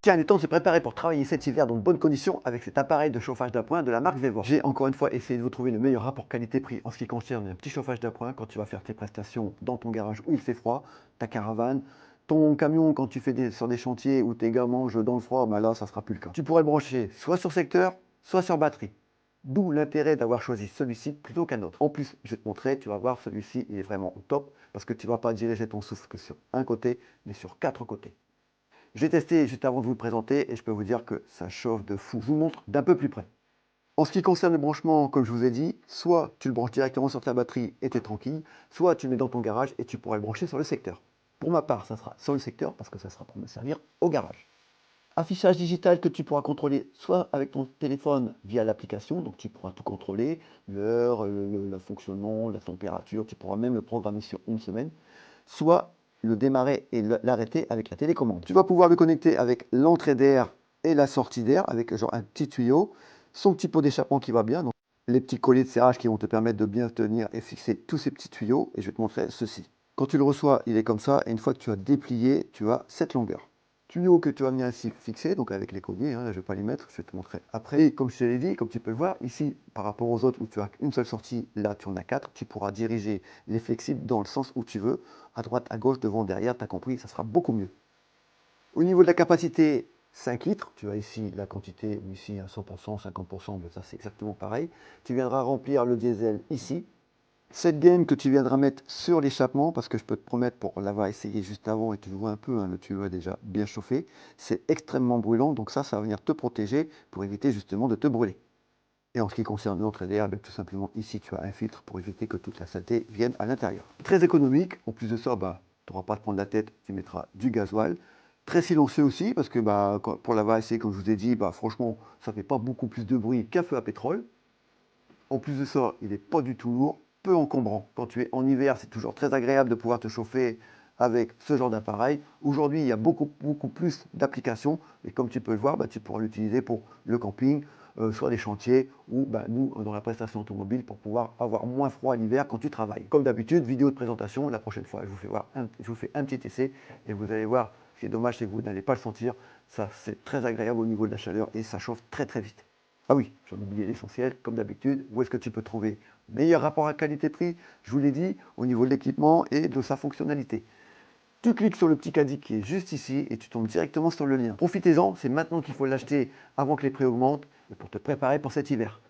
Tiens, il est temps de se préparer pour travailler cet hiver dans de bonnes conditions avec cet appareil de chauffage d'appoint de la marque Vevor. J'ai encore une fois essayé de vous trouver le meilleur rapport qualité-prix en ce qui concerne un petit chauffage d'appoint quand tu vas faire tes prestations dans ton garage où il fait froid, ta caravane, ton camion quand tu fais sur des chantiers où tes gars mangent dans le froid, bah là ça sera plus le cas. Tu pourrais le brancher soit sur secteur, soit sur batterie. D'où l'intérêt d'avoir choisi celui-ci plutôt qu'un autre. En plus, je vais te montrer, tu vas voir, celui-ci il est vraiment au top parce que tu ne vas pas diriger ton souffle que sur un côté, mais sur 4 côtés. J'ai testé juste avant de vous le présenter et je peux vous dire que ça chauffe de fou. Je vous montre d'un peu plus près. En ce qui concerne le branchement, comme je vous ai dit, soit tu le branches directement sur ta batterie et tu es tranquille, soit tu le mets dans ton garage et tu pourras le brancher sur le secteur. Pour ma part, ça sera sur le secteur parce que ça sera pour me servir au garage. Affichage digital que tu pourras contrôler soit avec ton téléphone via l'application, donc tu pourras tout contrôler, l'heure, le fonctionnement, la température, tu pourras même le programmer sur une semaine, soit le démarrer et l'arrêter avec la télécommande. Tu vas pouvoir le connecter avec l'entrée d'air et la sortie d'air avec genre un petit tuyau, son petit pot d'échappement qui va bien, donc les petits colliers de serrage qui vont te permettre de bien tenir et fixer tous ces petits tuyaux, et je vais te montrer ceci. Quand tu le reçois, il est comme ça, et une fois que tu as déplié, tu as cette longueur. Tuyau que tu vas venir ici fixer, donc avec les colliers, hein, je ne vais pas les mettre, je vais te montrer après. Et comme je te l'ai dit, comme tu peux le voir, ici, par rapport aux autres où tu as une seule sortie, là tu en as 4, tu pourras diriger les flexibles dans le sens où tu veux, à droite, à gauche, devant, derrière, tu as compris, ça sera beaucoup mieux. Au niveau de la capacité, 5 litres, tu as ici la quantité, ici à 100%, 50%, mais ça c'est exactement pareil. Tu viendras remplir le diesel ici. Cette gaine que tu viendras mettre sur l'échappement, parce que je peux te promettre, pour l'avoir essayé juste avant, et tu vois un peu, hein, le tuyau est déjà bien chauffé, c'est extrêmement brûlant, donc ça va venir te protéger pour éviter justement de te brûler. Et en ce qui concerne l'entrée d'air, tout simplement ici tu as un filtre pour éviter que toute la saleté vienne à l'intérieur. Très économique, en plus de ça, tu n'auras pas à te prendre la tête, tu mettras du gasoil. Très silencieux aussi, parce que pour l'avoir essayé, comme je vous ai dit, franchement, ça ne fait pas beaucoup plus de bruit qu'un feu à pétrole. En plus de ça, il n'est pas du tout lourd, peu encombrant. Quand tu es en hiver, c'est toujours très agréable de pouvoir te chauffer avec ce genre d'appareil. Aujourd'hui, il y a beaucoup plus d'applications. Et comme tu peux le voir, tu pourras l'utiliser pour le camping, soit des chantiers, ou nous, dans la prestation automobile, pour pouvoir avoir moins froid l'hiver quand tu travailles. Comme d'habitude, vidéo de présentation. La prochaine fois, je vous fais un petit essai et vous allez voir. Ce qui est dommage, c'est que vous n'allez pas le sentir. Ça, c'est très agréable au niveau de la chaleur et ça chauffe très vite. Ah oui, j'en ai oublié l'essentiel, comme d'habitude. Où est-ce que tu peux trouver meilleur rapport à qualité-prix? Je vous l'ai dit, au niveau de l'équipement et de sa fonctionnalité. Tu cliques sur le petit caddie qui est juste ici et tu tombes directement sur le lien. Profitez-en, c'est maintenant qu'il faut l'acheter avant que les prix augmentent et pour te préparer pour cet hiver.